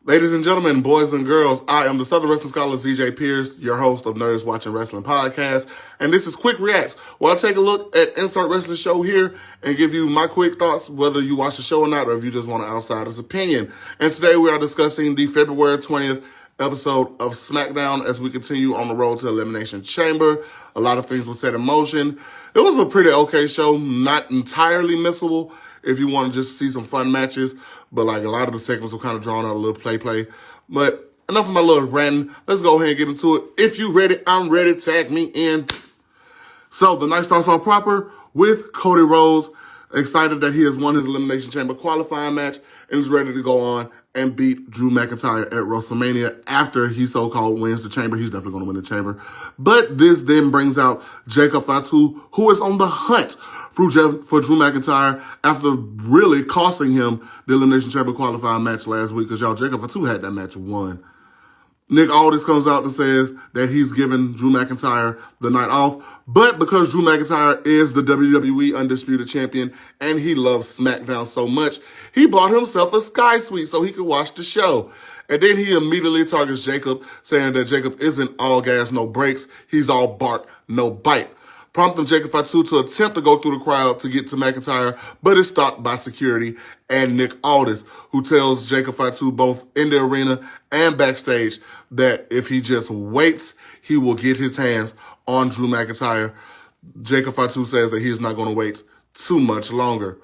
Ladies and gentlemen, boys and girls, I am the Southern Wrestling Scholar, ZJ Pierce, your host of Nerdz Watching Wrasslin Podcast, and this is Quick Reacts, where I take a look at Insert Wrestling Show here and give you my quick thoughts, whether you watch the show or not, or if you just want an outsider's opinion. And today we are discussing the February 20th episode of SmackDown as we continue on the road to Elimination Chamber. A lot of things were set in motion. It was a pretty okay show, not entirely missable if you want to just see some fun matches. But like a lot of the segments were kind of drawn out a little play. But enough of my little ranting. Let's go ahead and get into it. If you ready, I'm ready. Tag me in. So the night starts off proper with Cody Rhodes, excited that he has won his Elimination Chamber qualifying match and is ready to go on and beat Drew McIntyre at WrestleMania after he so-called wins the Chamber. He's definitely going to win the Chamber. But this then brings out Jacob Fatu, who is on the hunt for Drew McIntyre after really costing him the Elimination Chamber qualifying match last week, because Jacob Fatu had that match won. Nick Aldis comes out and says that he's giving Drew McIntyre the night off, but because Drew McIntyre is the WWE Undisputed Champion and he loves SmackDown so much, he bought himself a Sky Suite so he could watch the show. And then he immediately targets Jacob, saying that Jacob isn't all gas, no brakes. He's all bark, no bite, prompting Jacob Fatu to attempt to go through the crowd to get to McIntyre, but is stopped by security and Nick Aldis, who tells Jacob Fatu both in the arena and backstage that if he just waits, he will get his hands on Drew McIntyre. Jacob Fatu says that he is not going to wait too much longer.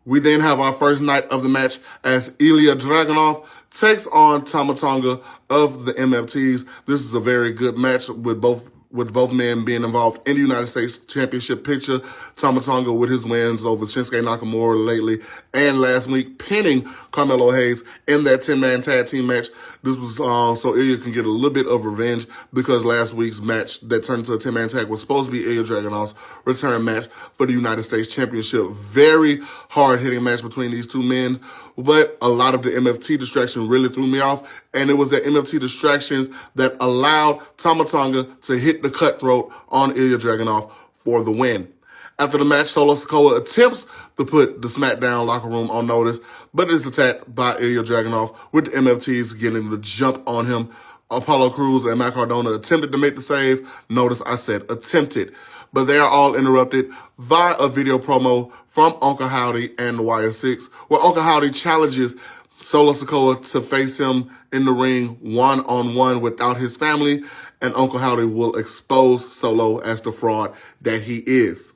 We then have our first night of the match as Ilya Dragunov takes on Tama Tonga of the MFTs. This is a very good match with both men being involved in the United States Championship picture. Tama Tonga with his wins over Shinsuke Nakamura lately and last week, pinning Carmelo Hayes in that 10-man tag team match. This was so Ilya can get a little bit of revenge, because last week's match that turned into a 10-man tag was supposed to be Ilya Dragunov's return match for the United States Championship. Very hard-hitting match between these two men, but a lot of the MFT distraction really threw me off, and it was the MFT distractions that allowed Tama Tonga to hit the cutthroat on Ilya Dragunov for the win. After the match, Solo Sikoa attempts to put the SmackDown locker room on notice, but is attacked by Ilya Dragunov, with the MFTs getting the jump on him. Apollo Crews and Matt Cardona attempted to make the save. Notice I said attempted. But they are all interrupted via a video promo from Uncle Howdy and the YS6, where Uncle Howdy challenges Solo Sikoa to face him in the ring one-on-one without his family, and Uncle Howdy will expose Solo as the fraud that he is.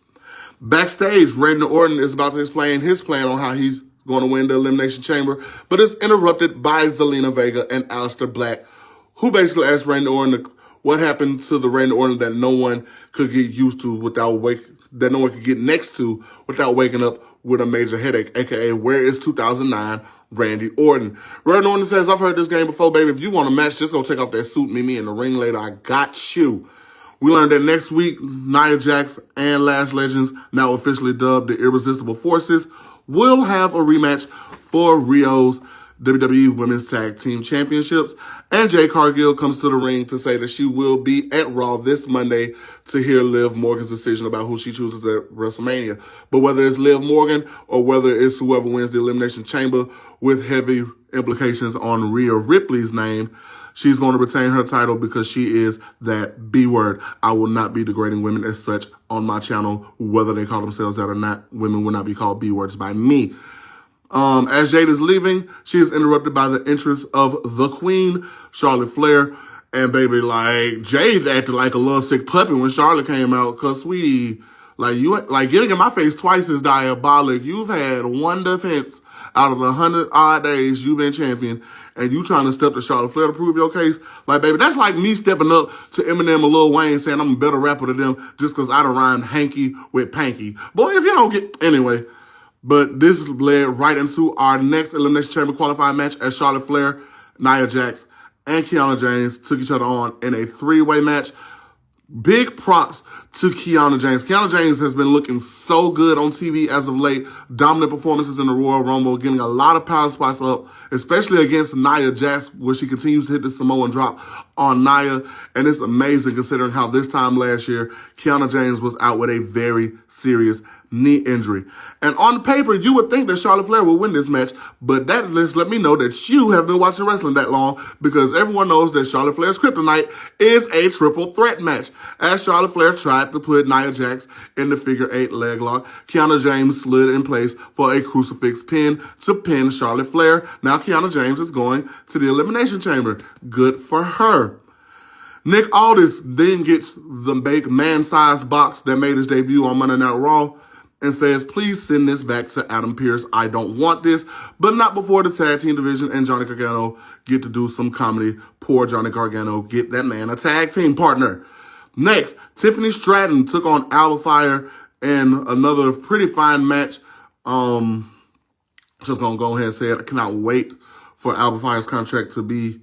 Backstage, Randy Orton is about to explain his plan on how he's going to win the Elimination Chamber, but it's interrupted by Zelina Vega and Aleister Black, who basically asked Randy Orton what happened to the Randy Orton that no one could get used to that no one could get next to without waking up with a major headache, aka where is 2009 Randy Orton? Randy Orton says, I've heard this game before, baby. If you want a match, just go take off that suit, meet me in the ring later. I got you. We learned that next week, Nia Jax and Lash Legends, now officially dubbed the Irresistible Forces, will have a rematch for Rio's WWE Women's Tag Team Championships. And Jade Cargill comes to the ring to say that she will be at Raw this Monday to hear Liv Morgan's decision about who she chooses at WrestleMania. But whether it's Liv Morgan or whether it's whoever wins the Elimination Chamber, with heavy implications on Rhea Ripley's name, she's going to retain her title because she is that B word. I will not be degrading women as such on my channel, whether they call themselves that or not. Women will not be called B words by me. As Jade is leaving, she is interrupted by the entrance of the Queen, Charlotte Flair. And baby, like, Jade acted like a little sick puppy when Charlotte came out, cause sweetie, getting in my face twice is diabolic. You've had one defense out of the 100 odd days you've been champion, and you trying to step to Charlotte Flair to prove your case. Like, baby, that's like me stepping up to Eminem or Lil Wayne saying I'm a better rapper than them just because I done rhymed hanky with panky. Boy, if you don't get... Anyway, but this led right into our next Elimination Chamber qualifying match as Charlotte Flair, Nia Jax, and Kiana James took each other on in a three-way match. Big props to Kiana James. Kiana James has been looking so good on TV as of late. Dominant performances in the Royal Rumble, getting a lot of power spots up, especially against Nia Jax, where she continues to hit the Samoan drop on Nia. And it's amazing considering how this time last year, Kiana James was out with a very serious knee injury. And on paper, you would think that Charlotte Flair would win this match, but that just let me know that you have been watching wrestling that long, because everyone knows that Charlotte Flair's kryptonite is a triple threat match. As Charlotte Flair tried to put Nia Jax in the figure 8 leg lock, Kiana James slid in place for a crucifix pin to pin Charlotte Flair. Now Kiana James is going to the Elimination Chamber. Good for her. Nick Aldis then gets the big man-sized box that made his debut on Monday Night Raw and says, please send this back to Adam Pearce. I don't want this, but not before the tag team division and Johnny Gargano get to do some comedy. Poor Johnny Gargano, get that man a tag team partner. Next, Tiffany Stratton took on Alba Fire in another pretty fine match. Just gonna go ahead and say it. I cannot wait for Alba Fire's contract to be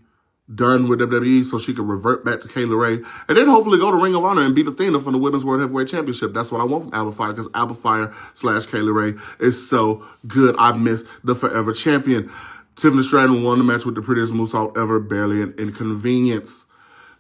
done with WWE so she can revert back to Kayla Ray and then hopefully go to Ring of Honor and beat Athena for the Women's World Heavyweight Championship. That's what I want from Alba Fire, because Alba Fire / Kayla Ray is so good. I miss the forever champion. Tiffany Stratton won the match with the prettiest moonsault ever, barely an inconvenience.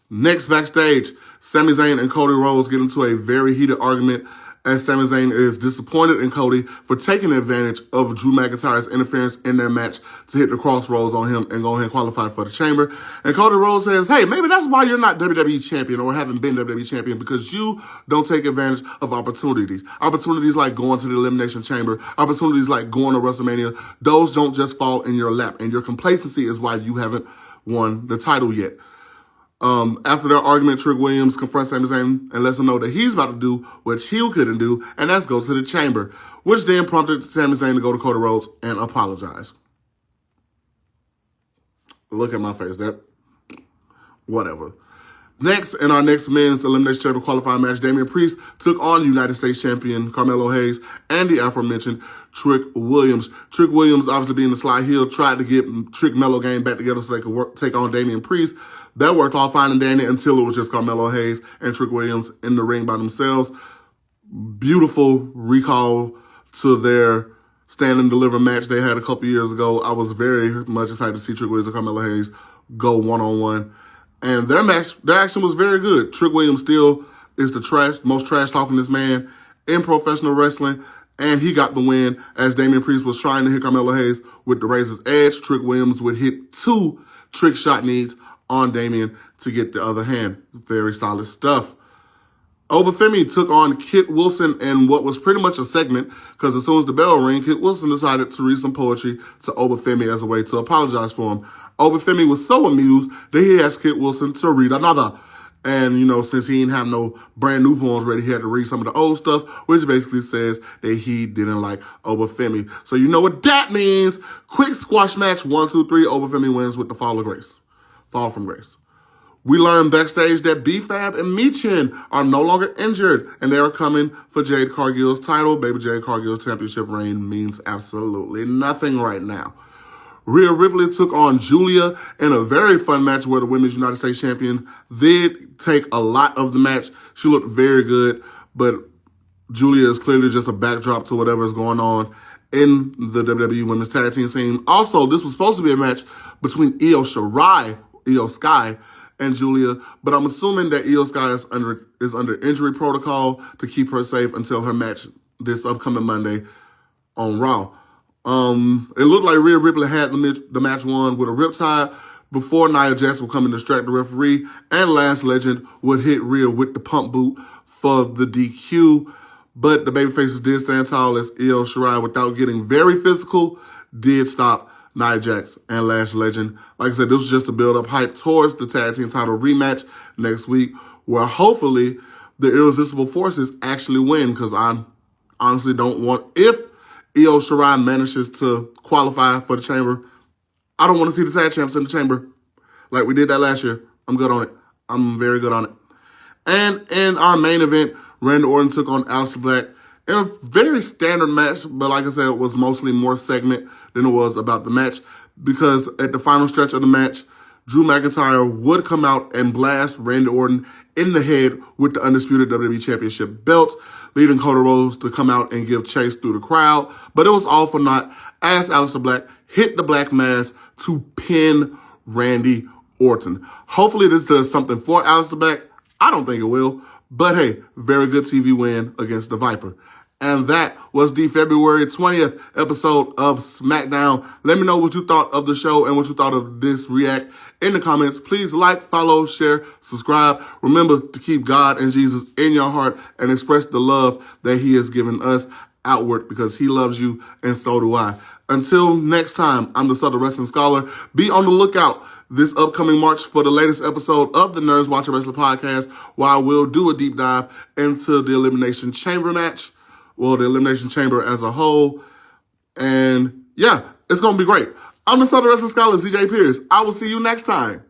Next, backstage, Sami Zayn and Cody Rhodes get into a very heated argument as Sami Zayn is disappointed in Cody for taking advantage of Drew McIntyre's interference in their match to hit the crossroads on him and go ahead and qualify for the chamber. And Cody Rhodes says, hey, maybe that's why you're not WWE champion or haven't been WWE champion, because you don't take advantage of opportunities. Opportunities like going to the Elimination Chamber, opportunities like going to WrestleMania, those don't just fall in your lap. And your complacency is why you haven't won the title yet. After their argument, Trick Williams confronts Sami Zayn and lets him know that he's about to do what Heel couldn't do, and that's go to the chamber, which then prompted Sami Zayn to go to Cody Rhodes and apologize. Look at my face. Whatever. Next, in our next men's Elimination Chamber qualifying match, Damian Priest took on United States champion Carmelo Hayes and the aforementioned Trick Williams. Trick Williams, obviously being the sly heel, tried to get Trick Mello game back together so they could take on Damian Priest. That worked all fine and dandy until it was just Carmelo Hayes and Trick Williams in the ring by themselves. Beautiful recall to their stand and deliver match they had a couple years ago. I was very much excited to see Trick Williams and Carmelo Hayes go one-on-one. And their action was very good. Trick Williams still is the most trash-talkingest man in professional wrestling, and he got the win as Damian Priest was trying to hit Carmelo Hayes with the razor's edge. Trick Williams would hit 2 trick shot knees on Damian to get the other hand. Very solid stuff. Obafemi took on Kit Wilson in what was pretty much a segment, because as soon as the bell rang, Kit Wilson decided to read some poetry to Obafemi as a way to apologize for him. Obafemi was so amused that he asked Kit Wilson to read another. And, since he didn't have no brand new poems ready, he had to read some of the old stuff, which basically says that he didn't like Obafemi. So you know what that means. Quick squash match, 1, 2, 3. Obafemi wins with the fall from grace. We learned backstage that B-Fab and Michin are no longer injured, and they are coming for Jade Cargill's title. Baby Jade Cargill's championship reign means absolutely nothing right now. Rhea Ripley took on Julia in a very fun match where the Women's United States Champion did take a lot of the match. She looked very good, but Julia is clearly just a backdrop to whatever is going on in the WWE Women's Tag Team scene. Also, this was supposed to be a match between Io Sky, and Julia, but I'm assuming that Io Sky is under injury protocol to keep her safe until her match this upcoming Monday on Raw. It looked like Rhea Ripley had the match won with a riptide before Nia Jax would come and distract the referee, and Last Legend would hit Rhea with the pump boot for the DQ. But the babyfaces did stand tall as Io Shirai, without getting very physical, did stop Nia Jax and Lash Legend. Like I said, this was just to build up hype towards the tag team title rematch next week, where hopefully the Irresistible Forces actually win, because I honestly don't want, if Io Shirai manages to qualify for the chamber, I don't want to see the tag champs in the chamber like we did that last year. I'm good on it. I'm very good on it. And in our main event, Randy Orton took on Aleister Black in a very standard match, but like I said, it was mostly more segment than it was about the match, because at the final stretch of the match, Drew McIntyre would come out and blast Randy Orton in the head with the undisputed WWE Championship belt, leading Cody Rhodes to come out and give chase through the crowd. But it was all for naught as Aleister Black hit the Black Mass to pin Randy Orton. Hopefully this does something for Aleister Black. I don't think it will, but hey, very good TV win against the Viper. And that was the February 20th episode of Smackdown. Let me know what you thought of the show and what you thought of this react in the comments. Please like, follow, share, subscribe. Remember to keep God and Jesus in your heart and express the love that he has given us outward, because he loves you and so do I. Until next time, I'm the Southern Wrestling Scholar. Be on the lookout this upcoming March for the latest episode of the Nerdz Watching Wrasslin Podcast, where I will do a deep dive into the Elimination Chamber match. Well, the Elimination Chamber as a whole. And yeah, it's going to be great. I'm the Southern Wrestling Scholar, CJ Pierce. I will see you next time.